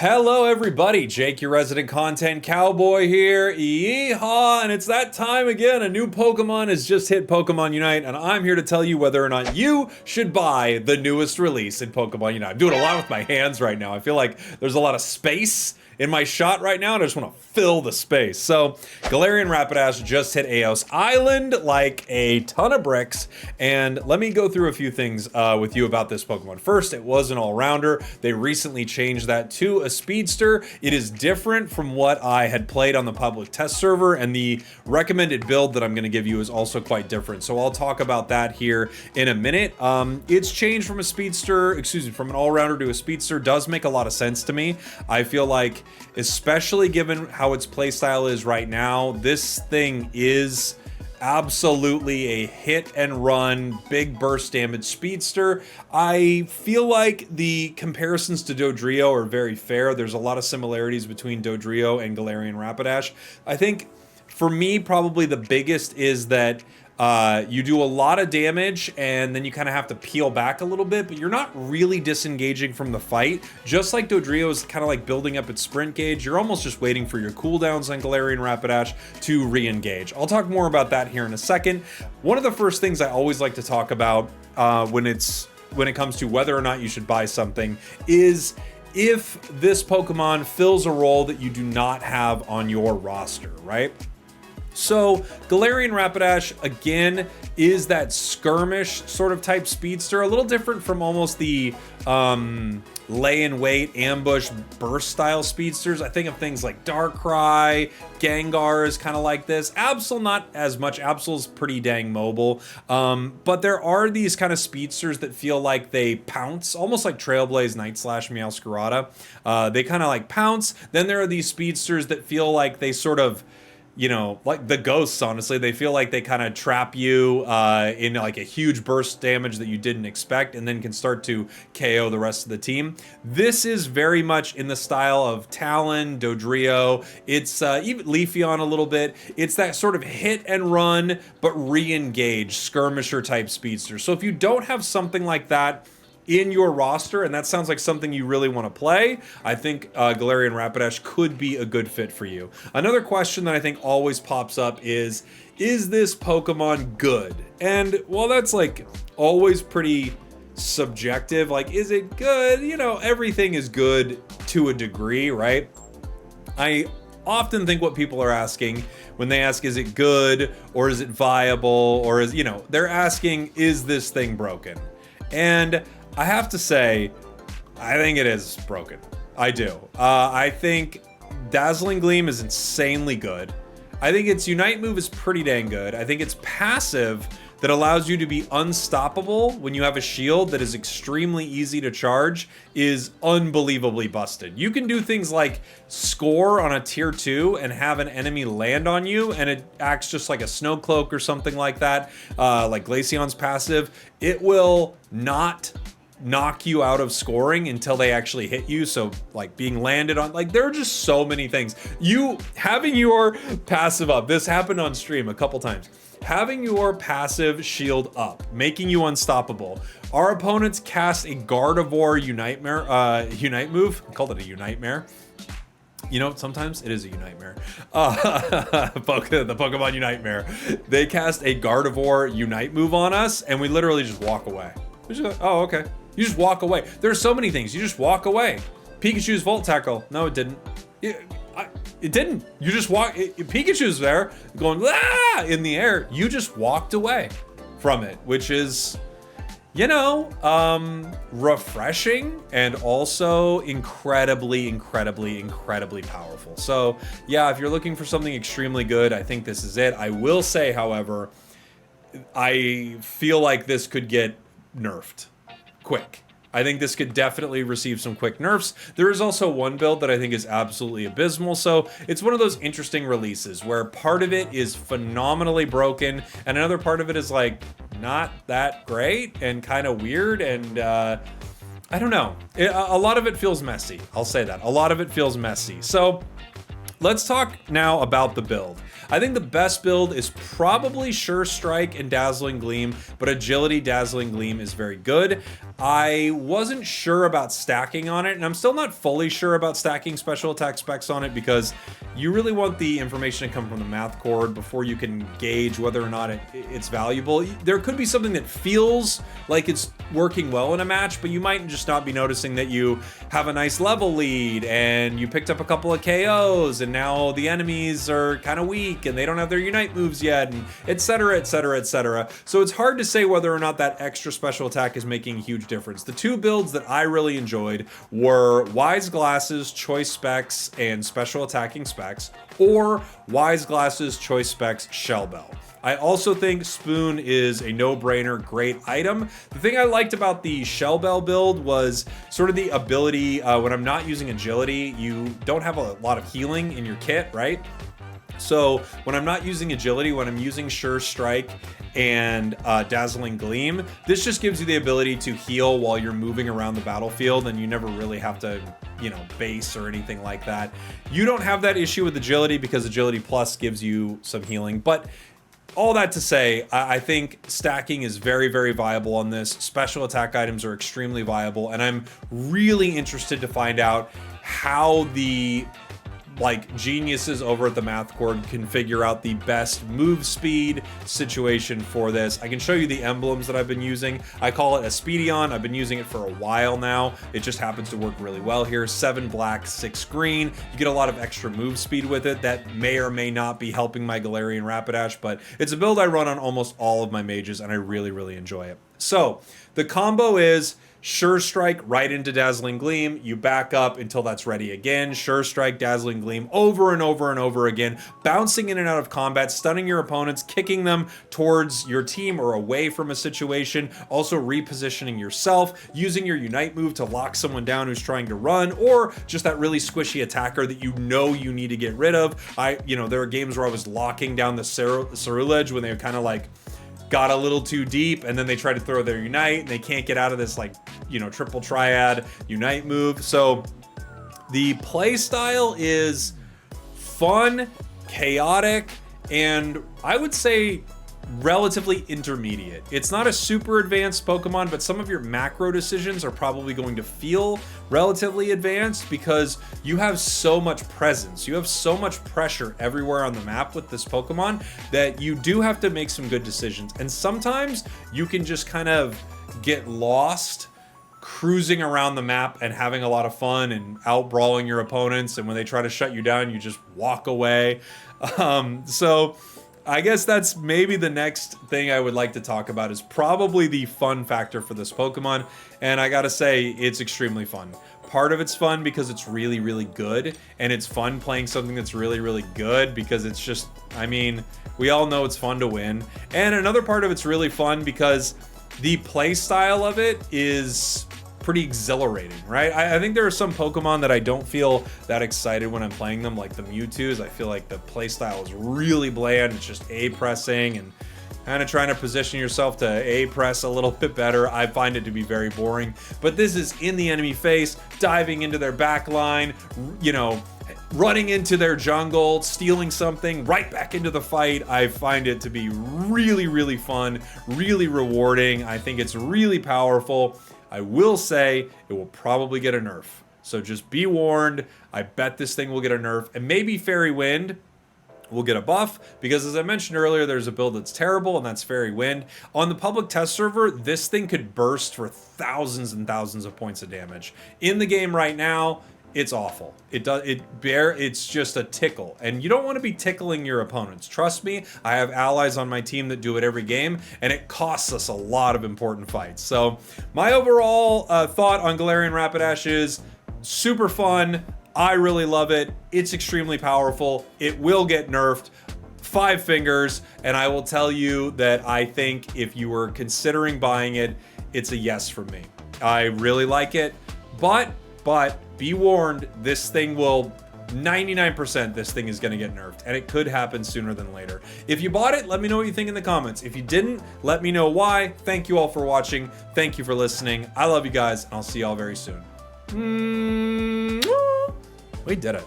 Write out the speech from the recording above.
Hello everybody, Jake, your resident content cowboy here, Yeehaw, and it's that time again. A new Pokemon has just hit Pokemon Unite, and I'm here to tell you whether or not you should buy the newest release in Pokemon Unite. I'm doing a lot with my hands right now. I feel like there's a lot of space in my shot right now, and I just want to fill the space. So, Galarian Rapidash just hit Eos Island like a ton of bricks, and let me go through a few things with you about this Pokemon. First, it was an all-rounder. They recently changed that to a speedster. It is different from what I had played on the public test server, and the recommended build that I'm going to give you is also quite different. So I'll talk about that here in a minute. It's changed from a speedster, from an all-rounder to a speedster. Does make a lot of sense to me. I feel like, especially given how its playstyle is right now, this thing is absolutely a hit and run, big burst damage speedster. I feel like the comparisons to Dodrio are very fair. There's a lot of similarities between Dodrio and Galarian Rapidash. I think for me, probably the biggest is that you do a lot of damage and then you kind of have to peel back a little bit, but you're not really disengaging from the fight. Just like Dodrio is kind of like building up its sprint gauge, you're almost just waiting for your cooldowns on Galarian Rapidash to re-engage. I'll talk more about that here in a second. One of the first things I always like to talk about when it comes to whether or not you should buy something is if this Pokemon fills a role that you do not have on your roster, right? So Galarian Rapidash, again, is that skirmish sort of type speedster, a little different from almost the lay in wait, ambush, burst style speedsters. I think of things like Darkrai, Gengar is kind of like this. Absol, not as much. Absol's pretty dang mobile. But there are these kind of speedsters that feel like they pounce, almost like Trailblaze, Night Slash, Meowscarada. They kind of like pounce. Then there are these speedsters that feel like they sort of, you know, like the ghosts, honestly, they feel like they kind of trap you in like a huge burst damage that you didn't expect and then can start to KO the rest of the team. This is very much in the style of Talon, Dodrio. It's even Leafeon a little bit. It's that sort of hit and run, but re-engage skirmisher type speedster. So if you don't have something like that in your roster, and that sounds like something you really want to play, I think Galarian Rapidash could be a good fit for you. Another question that I think always pops up is this Pokemon good? And well, that's like always pretty subjective. Like, is it good? You know, everything is good to a degree, right? I often think what people are asking when they ask, is it good or is it viable, or is, you know, they're asking, is this thing broken? And I have to say, I think it is broken. I do. I think Dazzling Gleam is insanely good. I think its Unite move is pretty dang good. I think its passive that allows you to be unstoppable when you have a shield that is extremely easy to charge is unbelievably busted. You can do things like score on a tier 2 and have an enemy land on you, and it acts just like a snow cloak or something like that, like Glaceon's passive. It will not knock you out of scoring until they actually hit you. So like being landed on, like there are just so many things. You having your passive up, this happened on stream a couple times. Having your passive shield up, making you unstoppable. Our opponents cast a Gardevoir Unite move. I called it a Unite-mare. You know, sometimes it is a Unite-mare. The Pokemon Unite-mare. They cast a Gardevoir Unite move on us, and we literally just walk away. We're just like, oh, okay. You just walk away. There's so many things. You just walk away. Pikachu's Volt Tackle. No, it didn't. It didn't. You just walk. Pikachu's there going ah! in the air. You just walked away from it, which is, you know, refreshing and also incredibly powerful. So yeah, if you're looking for something extremely good, I think this is it. I will say, however, I feel like this could get nerfed quick. I think this could definitely receive some quick nerfs. There is also one build that I think is absolutely abysmal. So it's one of those interesting releases where part of it is phenomenally broken and another part of it is like not that great and kind of weird. And I don't know. A lot of it feels messy. I'll say that. A lot of it feels messy. So Let's talk now about the build. I think the best build is probably Sure Strike and Dazzling Gleam, but Agility Dazzling Gleam is very good. I wasn't sure about stacking on it, and I'm still not fully sure about stacking special attack specs on it because you really want the information to come from the math cord before you can gauge whether or not it's valuable. There could be something that feels like it's working well in a match, but you might just not be noticing that you have a nice level lead and you picked up a couple of KOs and now the enemies are kind of weak and they don't have their Unite moves yet, and etc, etc, etc. So it's hard to say whether or not that extra special attack is making a huge difference. The two builds that I really enjoyed were Wise Glasses, Choice Specs, and Special Attacking Specs, or Wise Glasses, Choice Specs, Shell Bell. I also think Spoon is a no-brainer, great item. The thing I liked about the Shell Bell build was sort of the ability, when I'm not using agility, you don't have a lot of healing in your kit, right? So when I'm not using agility, when I'm using Sure Strike and Dazzling Gleam, this just gives you the ability to heal while you're moving around the battlefield, and you never really have to, you know, base or anything like that. You don't have that issue with agility because Agility Plus gives you some healing, but all that to say, I think stacking is very, very viable on this. Special attack items are extremely viable, and I'm really interested to find out how the geniuses over at the math cord can figure out the best move speed situation for this. I can show you the emblems that I've been using. I call it a Speedion. I've been using it for a while now. It just happens to work really well here. 7 black, 6 green. You get a lot of extra move speed with it that may or may not be helping my Galarian Rapidash, but it's a build I run on almost all of my mages, and I really, really enjoy it. So the combo is Sure Strike right into Dazzling Gleam. You back up until that's ready again. Sure Strike, Dazzling Gleam over and over and over again. Bouncing in and out of combat, stunning your opponents, kicking them towards your team or away from a situation. Also repositioning yourself, using your Unite move to lock someone down who's trying to run, or just that really squishy attacker that you know you need to get rid of. There are games where I was locking down the Cerulege when they kind of got a little too deep, and then they try to throw their Unite and they can't get out of this triple triad Unite move. So the play style is fun, chaotic, and I would say relatively intermediate. It's not a super advanced Pokemon, but some of your macro decisions are probably going to feel relatively advanced because you have so much presence. You have so much pressure everywhere on the map with this Pokemon that you do have to make some good decisions. And sometimes you can just kind of get lost cruising around the map and having a lot of fun and out-brawling your opponents. And when they try to shut you down, you just walk away. So I guess that's maybe the next thing I would like to talk about is probably the fun factor for this Pokemon. And I gotta say, it's extremely fun. Part of it's fun because it's really, really good. And it's fun playing something that's really, really good because it's just, we all know it's fun to win. And another part of it's really fun because the play style of it is pretty exhilarating, right? I think there are some Pokemon that I don't feel that excited when I'm playing them, like the Mewtwo's. I feel like the playstyle is really bland. It's just A-pressing and kind of trying to position yourself to A-press a little bit better. I find it to be very boring. But this is in the enemy face, diving into their back line, running into their jungle, stealing something, right back into the fight. I find it to be really, really fun, really rewarding. I think it's really powerful. I will say it will probably get a nerf. So just be warned. I bet this thing will get a nerf. And maybe Fairy Wind will get a buff because, as I mentioned earlier, there's a build that's terrible, and that's Fairy Wind. On the public test server, this thing could burst for thousands and thousands of points of damage. In the game right now, it's awful. It's just a tickle, and you don't want to be tickling your opponents. Trust me, I have allies on my team that do it every game, and it costs us a lot of important fights. So my overall thought on Galarian Rapidash is super fun. I really love it. It's extremely powerful. It will get nerfed. 5 fingers, and I will tell you that I think if you were considering buying it, it's a yes for me. I really like it, but be warned, this thing will 99% this thing is going to get nerfed, and it could happen sooner than later. If you bought it, let me know what you think in the comments. If you didn't, let me know why. Thank you all for watching. Thank you for listening. I love you guys, and I'll see y'all very soon. We did it.